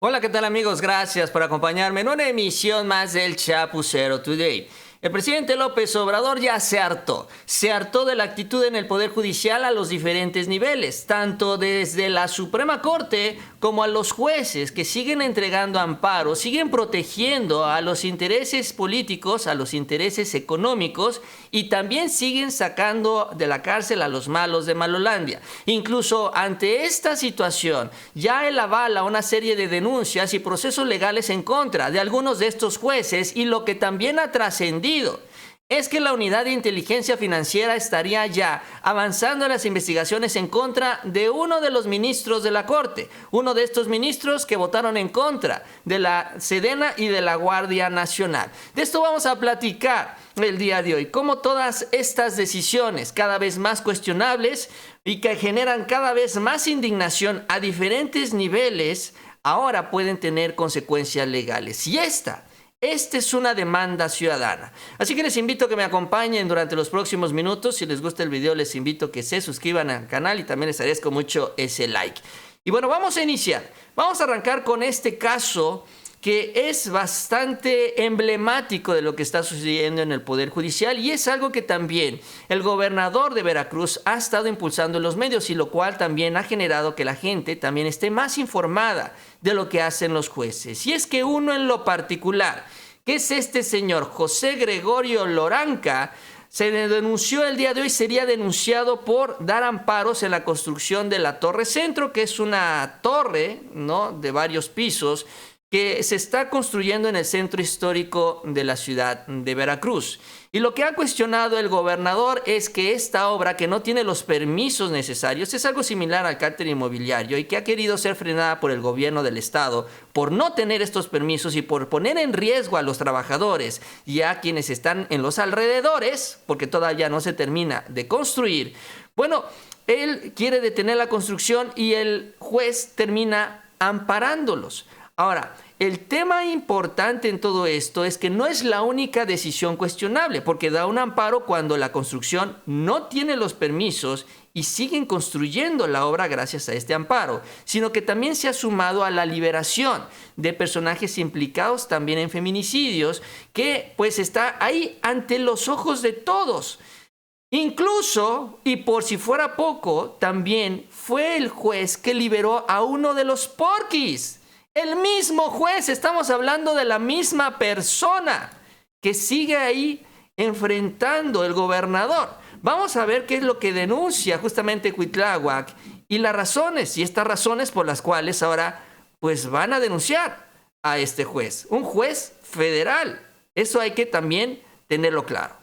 Hola, ¿qué tal amigos? Gracias por acompañarme en una emisión más del Chapucero Today. El presidente López Obrador ya se hartó de la actitud en el Poder Judicial a los diferentes niveles, tanto desde la Suprema Corte como a los jueces que siguen entregando amparo, siguen protegiendo a los intereses políticos, a los intereses económicos y también siguen sacando de la cárcel a los malos de Malolandia. Incluso ante esta situación, ya él avala una serie de denuncias y procesos legales en contra de algunos de estos jueces y lo que también ha trascendido es que la Unidad de Inteligencia Financiera estaría ya avanzando en las investigaciones en contra de uno de los ministros de la Corte, uno de estos ministros que votaron en contra de la Sedena y de la Guardia Nacional. De esto vamos a platicar el día de hoy, cómo todas estas decisiones cada vez más cuestionables y que generan cada vez más indignación a diferentes niveles, ahora pueden tener consecuencias legales. Y esta es una demanda ciudadana. Así que les invito a que me acompañen durante los próximos minutos. Si les gusta el video, les invito a que se suscriban al canal y también les agradezco mucho ese like. Y bueno, vamos a iniciar. Vamos a arrancar con este caso que es bastante emblemático de lo que está sucediendo en el Poder Judicial y es algo que también el gobernador de Veracruz ha estado impulsando en los medios y lo cual también ha generado que la gente también esté más informada de lo que hacen los jueces. Y es que uno en lo particular, que es este señor José Gregorio Loranca, se denunció el día de hoy, sería denunciado por dar amparos en la construcción de la Torre Centro, que es una torre, ¿no?, de varios pisos, que se está construyendo en el centro histórico de la ciudad de Veracruz. Y lo que ha cuestionado el gobernador es que esta obra, que no tiene los permisos necesarios, es algo similar al cártel inmobiliario y que ha querido ser frenada por el gobierno del estado por no tener estos permisos y por poner en riesgo a los trabajadores y a quienes están en los alrededores, porque todavía no se termina de construir. Bueno, él quiere detener la construcción y el juez termina amparándolos. Ahora, el tema importante en todo esto es que no es la única decisión cuestionable, porque da un amparo cuando la construcción no tiene los permisos y siguen construyendo la obra gracias a este amparo, sino que también se ha sumado a la liberación de personajes implicados también en feminicidios, que pues está ahí ante los ojos de todos. Incluso, y por si fuera poco, también fue el juez que liberó a uno de los porquis. El mismo juez, estamos hablando de la misma persona que sigue ahí enfrentando el gobernador. Vamos a ver qué es lo que denuncia justamente Cuitláhuac y las razones, y estas razones por las cuales ahora pues van a denunciar a este juez, un juez federal. Eso hay que también tenerlo claro.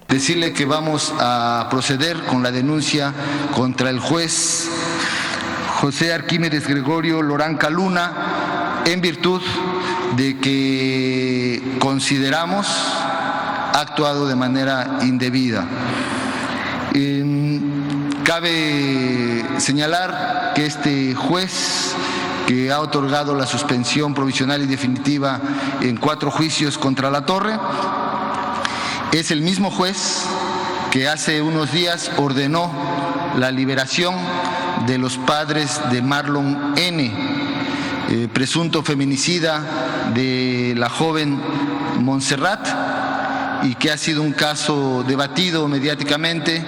Decirle que vamos a proceder con la denuncia contra el juez José Arquímedes Gregorio Loranca Luna, en virtud de que consideramos ha actuado de manera indebida. Cabe señalar que este juez, que ha otorgado la suspensión provisional y definitiva en 4 juicios contra la Torre, es el mismo juez que hace unos días ordenó la liberación de los padres de Marlon N., presunto feminicida de la joven Montserrat, y que ha sido un caso debatido mediáticamente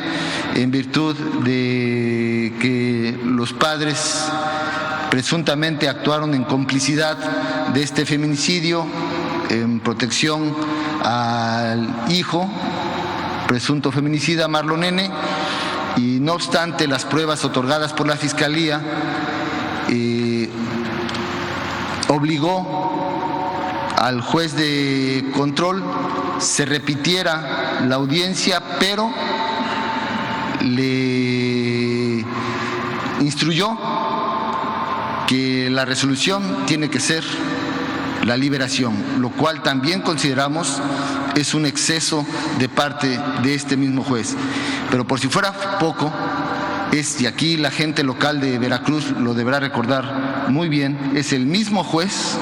en virtud de que los padres presuntamente actuaron en complicidad de este feminicidio en protección al hijo presunto feminicida Marlon N., y no obstante las pruebas otorgadas por la Fiscalía, obligó al juez de control se repitiera la audiencia, pero le instruyó que la resolución tiene que ser la liberación, lo cual también consideramos es un exceso de parte de este mismo juez. Pero por si fuera poco, y aquí la gente local de Veracruz lo deberá recordar muy bien, es el mismo juez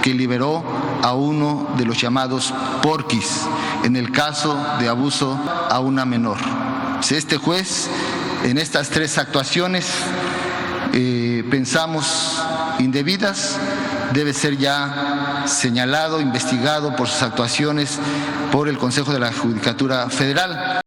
que liberó a uno de los llamados porquis en el caso de abuso a una menor. Este juez, en estas 3 actuaciones, pensamos indebidas debe ser ya señalado, investigado por sus actuaciones por el Consejo de la Judicatura Federal.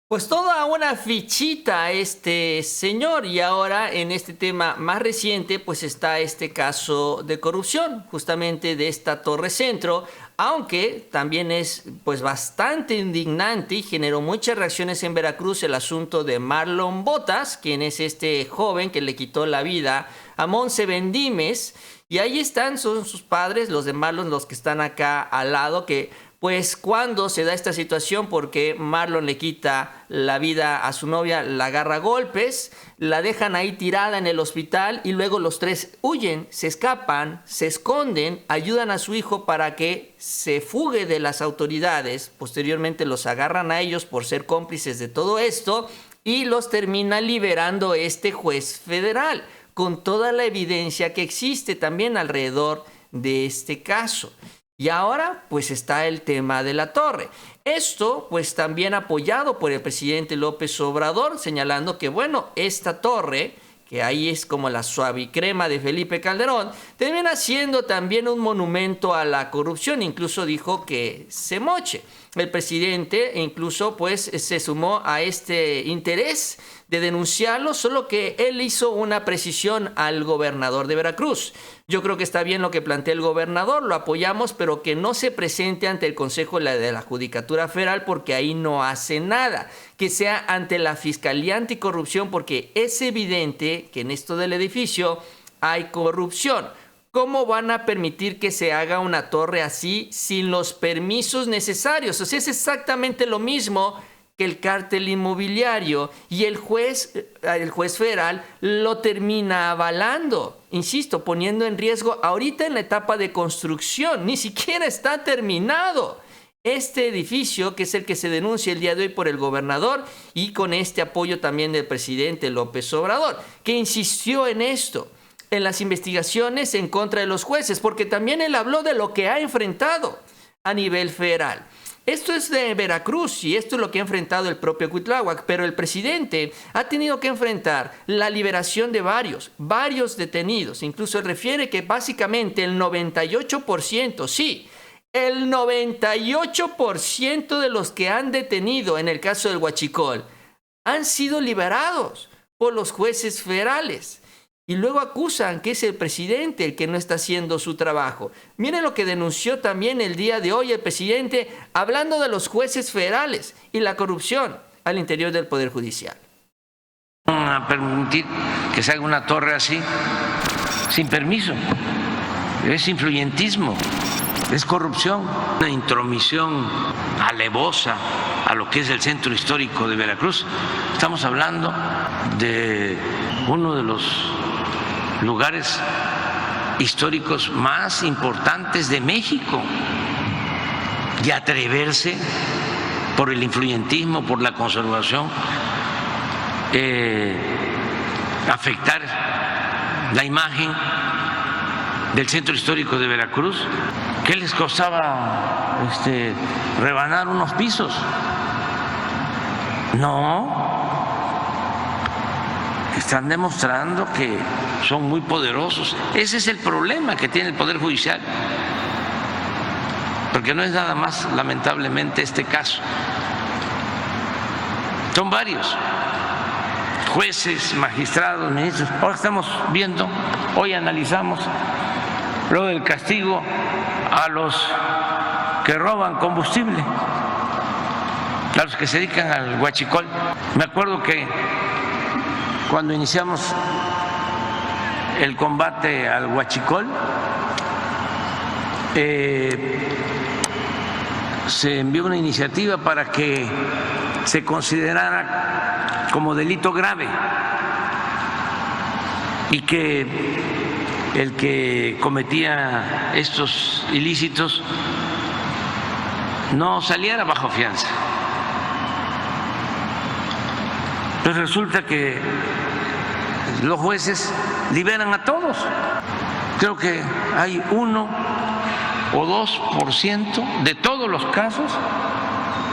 Pues toda una fichita este señor, y ahora en este tema más reciente pues está este caso de corrupción justamente de esta Torre Centro, aunque también es pues bastante indignante y generó muchas reacciones en Veracruz el asunto de Marlon Botas, quien es este joven que le quitó la vida a Montse Bendimes, y ahí están, son sus padres, los de Marlon, los que están acá al lado, que pues cuando se da esta situación porque Marlon le quita la vida a su novia, la agarra a golpes, la dejan ahí tirada en el hospital y luego los tres huyen, se escapan, se esconden, ayudan a su hijo para que se fugue de las autoridades, posteriormente los agarran a ellos por ser cómplices de todo esto y los termina liberando este juez federal, con toda la evidencia que existe también alrededor de este caso. Y ahora pues está el tema de la torre. Esto pues también apoyado por el presidente López Obrador, señalando que bueno, esta torre, que ahí es como la suavicrema de Felipe Calderón, termina siendo también un monumento a la corrupción. Incluso dijo que se moche. El presidente incluso pues se sumó a este interés de denunciarlo, solo que él hizo una precisión al gobernador de Veracruz. Yo creo que está bien lo que plantea el gobernador, lo apoyamos, pero que no se presente ante el Consejo de la Judicatura Federal porque ahí no hace nada. Que sea ante la Fiscalía Anticorrupción porque es evidente que en esto del edificio hay corrupción. ¿Cómo van a permitir que se haga una torre así sin los permisos necesarios? O sea, es exactamente lo mismo que el cártel inmobiliario y el juez federal lo termina avalando, insisto, poniendo en riesgo ahorita en la etapa de construcción, ni siquiera está terminado este edificio, que es el que se denuncia el día de hoy por el gobernador y con este apoyo también del presidente López Obrador, que insistió en esto, en las investigaciones en contra de los jueces, porque también él habló de lo que ha enfrentado a nivel federal. Esto es de Veracruz y esto es lo que ha enfrentado el propio Cuitláhuac, pero el presidente ha tenido que enfrentar la liberación de varios detenidos. Incluso él refiere que básicamente el 98%, sí, el 98% de los que han detenido en el caso del Huachicol han sido liberados por los jueces federales. Y luego acusan que es el presidente el que no está haciendo su trabajo. Miren lo que denunció también el día de hoy el presidente hablando de los jueces federales y la corrupción al interior del Poder Judicial. A permitir que se haga una torre así sin permiso. Es influyentismo, es corrupción, una intromisión alevosa a lo que es el centro histórico de Veracruz. Estamos hablando de uno de los lugares históricos más importantes de México, y atreverse por el influyentismo, por la conservación, afectar la imagen del centro histórico de Veracruz. ¿Qué les costaba rebanar unos pisos? No. Están demostrando que son muy poderosos. Ese es el problema que tiene el Poder Judicial, porque no es nada más, lamentablemente, este caso. Son varios jueces, magistrados, ministros. Ahora estamos viendo, hoy analizamos lo del castigo a los que roban combustible, a los que se dedican al huachicol. Me acuerdo que cuando iniciamos el combate al huachicol, se envió una iniciativa para que se considerara como delito grave y que el que cometía estos ilícitos no saliera bajo fianza. Pues resulta que los jueces liberan a todos. Creo que hay 1 o 2% de todos los casos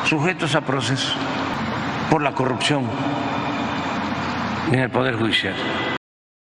sujetos a proceso por la corrupción en el Poder Judicial.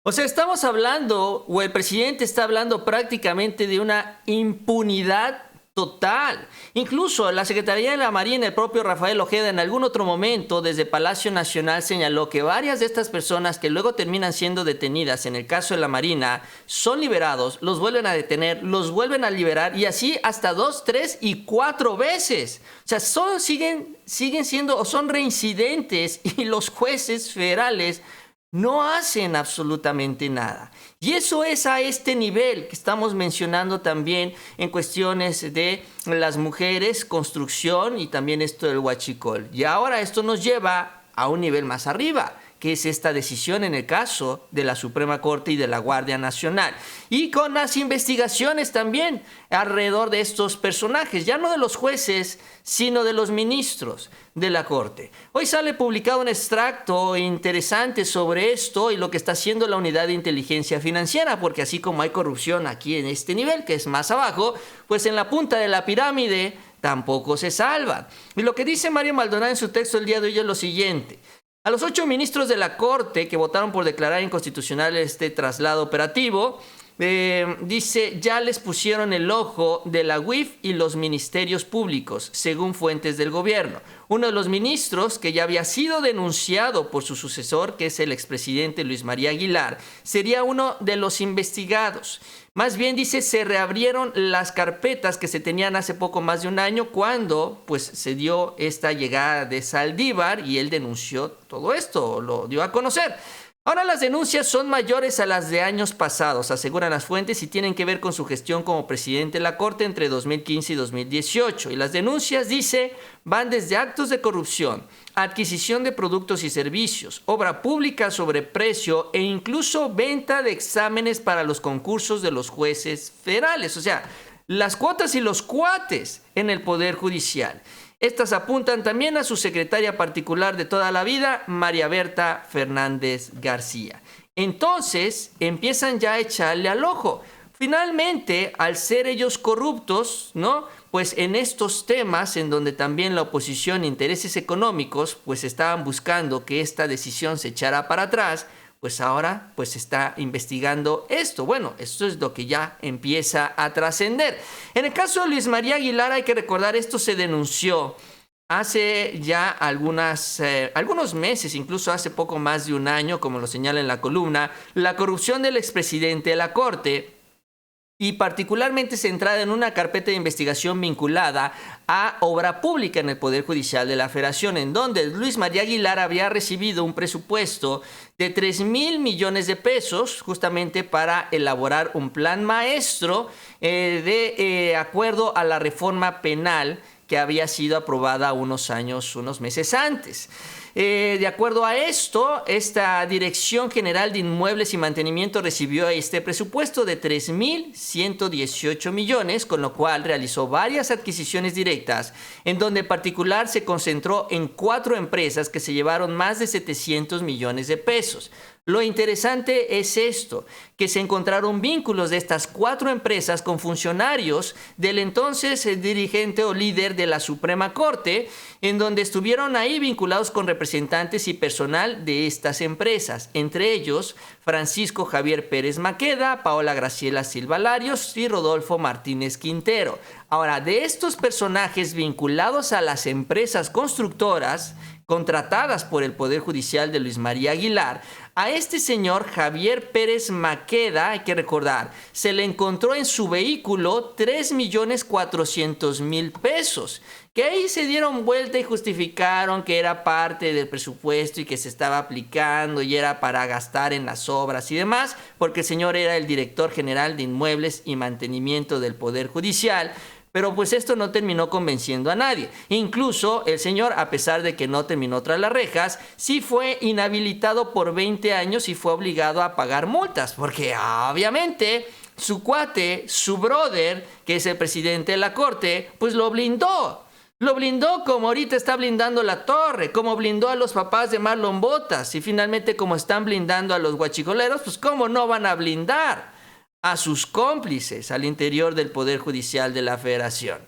O sea, estamos hablando, o el presidente está hablando prácticamente de una impunidad total. Incluso la Secretaría de la Marina, el propio Rafael Ojeda, en algún otro momento desde Palacio Nacional señaló que varias de estas personas que luego terminan siendo detenidas, en el caso de la Marina, son liberados, los vuelven a detener, los vuelven a liberar y así hasta 2, 3 y 4 veces. O sea, siguen siendo o son reincidentes y los jueces federales no hacen absolutamente nada. Y eso es a este nivel que estamos mencionando también en cuestiones de las mujeres, construcción y también esto del huachicol. Y ahora esto nos lleva a un nivel más arriba, que es esta decisión en el caso de la Suprema Corte y de la Guardia Nacional. Y con las investigaciones también alrededor de estos personajes, ya no de los jueces, sino de los ministros de la Corte. Hoy sale publicado un extracto interesante sobre esto y lo que está haciendo la Unidad de Inteligencia Financiera, porque así como hay corrupción aquí en este nivel, que es más abajo, pues en la punta de la pirámide tampoco se salvan. Y lo que dice Mario Maldonado en su texto el día de hoy es lo siguiente: a los 8 ministros de la Corte que votaron por declarar inconstitucional este traslado operativo, dice, ya les pusieron el ojo de la UIF y los ministerios públicos, según fuentes del gobierno. Uno de los ministros, que ya había sido denunciado por su sucesor, que es el expresidente Luis María Aguilar, sería uno de los investigados. Más bien, dice, se reabrieron las carpetas que se tenían hace poco más de un año cuando pues, se dio esta llegada de Saldívar y él denunció todo esto, lo dio a conocer. Ahora las denuncias son mayores a las de años pasados, aseguran las fuentes, y tienen que ver con su gestión como presidente de la Corte entre 2015 y 2018. Y las denuncias, dice, van desde actos de corrupción, adquisición de productos y servicios, obra pública sobre precio e incluso venta de exámenes para los concursos de los jueces federales. O sea, las cuotas y los cuates en el Poder Judicial. Estas apuntan también a su secretaria particular de toda la vida, María Berta Fernández García. Entonces, empiezan ya a echarle al ojo. Finalmente, al ser ellos corruptos, ¿no? Pues en estos temas, en donde también la oposición, intereses económicos, pues estaban buscando que esta decisión se echara para atrás, pues ahora pues se está investigando esto. Bueno, esto es lo que ya empieza a trascender. En el caso de Luis María Aguilar, hay que recordar, esto se denunció hace ya algunos meses, incluso hace poco más de un año, como lo señala en la columna, la corrupción del expresidente de la Corte, y particularmente centrada en una carpeta de investigación vinculada a obra pública en el Poder Judicial de la Federación, en donde Luis María Aguilar había recibido un presupuesto de 3,000 millones de pesos justamente para elaborar un plan maestro de acuerdo a la reforma penal que había sido aprobada unos meses antes. De acuerdo a esto, esta Dirección General de Inmuebles y Mantenimiento recibió este presupuesto de 3,118 millones, con lo cual realizó varias adquisiciones directas, en donde en particular se concentró en 4 empresas que se llevaron más de 700 millones de pesos. Lo interesante es esto, que se encontraron vínculos de estas 4 empresas con funcionarios del entonces dirigente o líder de la Suprema Corte, en donde estuvieron ahí vinculados con representantes y personal de estas empresas, entre ellos Francisco Javier Pérez Maqueda, Paola Graciela Silva Larios y Rodolfo Martínez Quintero. Ahora, de estos personajes vinculados a las empresas constructoras contratadas por el Poder Judicial de Luis María Aguilar, a este señor Javier Pérez Maqueda, hay que recordar, se le encontró en su vehículo 3,400,000 pesos, que ahí se dieron vuelta y justificaron que era parte del presupuesto y que se estaba aplicando y era para gastar en las obras y demás, porque el señor era el director general de Inmuebles y Mantenimiento del Poder Judicial. Pero pues esto no terminó convenciendo a nadie. Incluso el señor, a pesar de que no terminó tras las rejas, sí fue inhabilitado por 20 años y fue obligado a pagar multas. Porque obviamente su cuate, su brother, que es el presidente de la Corte, pues lo blindó. Lo blindó como ahorita está blindando la Torre, como blindó a los papás de Marlon Botas. Y finalmente como están blindando a los guachicoleros, pues cómo no van a blindar a sus cómplices al interior del Poder Judicial de la Federación.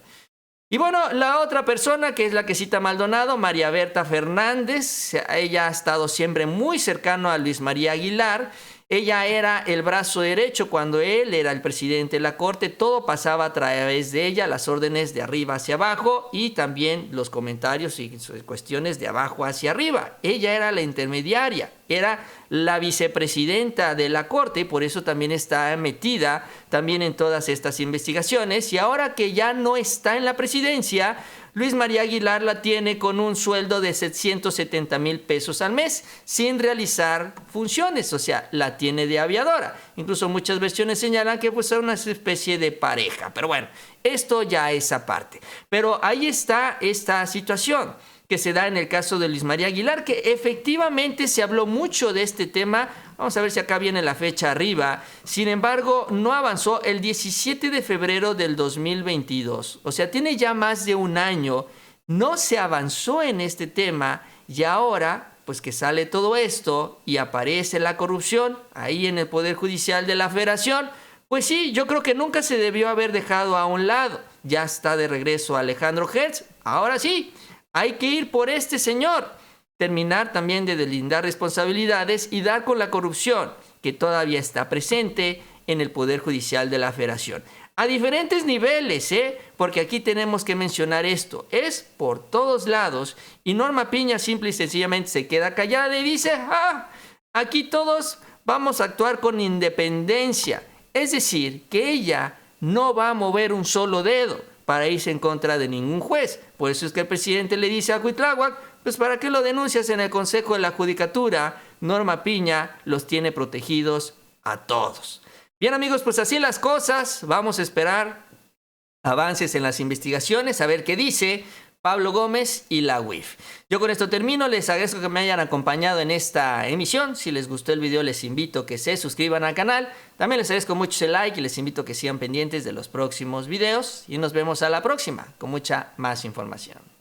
Y bueno, la otra persona, que es la que cita Maldonado, María Berta Fernández, ella ha estado siempre muy cercano a Luis María Aguilar, Ella era el brazo derecho cuando él era el presidente de la Corte. Todo pasaba a través de ella, las órdenes de arriba hacia abajo y también los comentarios y cuestiones de abajo hacia arriba. Ella era la intermediaria, era la vicepresidenta de la Corte, por eso también está metida también en todas estas investigaciones. Y ahora que ya no está en la presidencia, Luis María Aguilar la tiene con un sueldo de 770,000 pesos al mes sin realizar funciones, o sea, la tiene de aviadora. Incluso muchas versiones señalan que pues es una especie de pareja, pero bueno, esto ya es aparte. Pero ahí está esta situación que se da en el caso de Luis María Aguilar, que efectivamente se habló mucho de este tema. Vamos a ver si acá viene la fecha arriba. Sin embargo, no avanzó el 17 de febrero del 2022. O sea, tiene ya más de un año. No se avanzó en este tema y ahora, pues que sale todo esto y aparece la corrupción ahí en el Poder Judicial de la Federación, pues sí, yo creo que nunca se debió haber dejado a un lado. Ya está de regreso Alejandro Hertz. Ahora sí, hay que ir por este señor, terminar también de deslindar responsabilidades y dar con la corrupción que todavía está presente en el Poder Judicial de la Federación. A diferentes niveles, porque aquí tenemos que mencionar esto. Es por todos lados y Norma Piña simple y sencillamente se queda callada y dice, aquí todos vamos a actuar con independencia. Es decir, que ella no va a mover un solo dedo para irse en contra de ningún juez. Por eso es que el presidente le dice a Cuitláhuac, pues ¿para qué lo denuncias en el Consejo de la Judicatura? Norma Piña los tiene protegidos a todos. Bien amigos, pues así las cosas. Vamos a esperar avances en las investigaciones, a ver qué dice Pablo Gómez y la UIF. Yo con esto termino, les agradezco que me hayan acompañado en esta emisión. Si les gustó el video les invito a que se suscriban al canal. También les agradezco mucho el like y les invito a que sigan pendientes de los próximos videos. Y nos vemos a la próxima con mucha más información.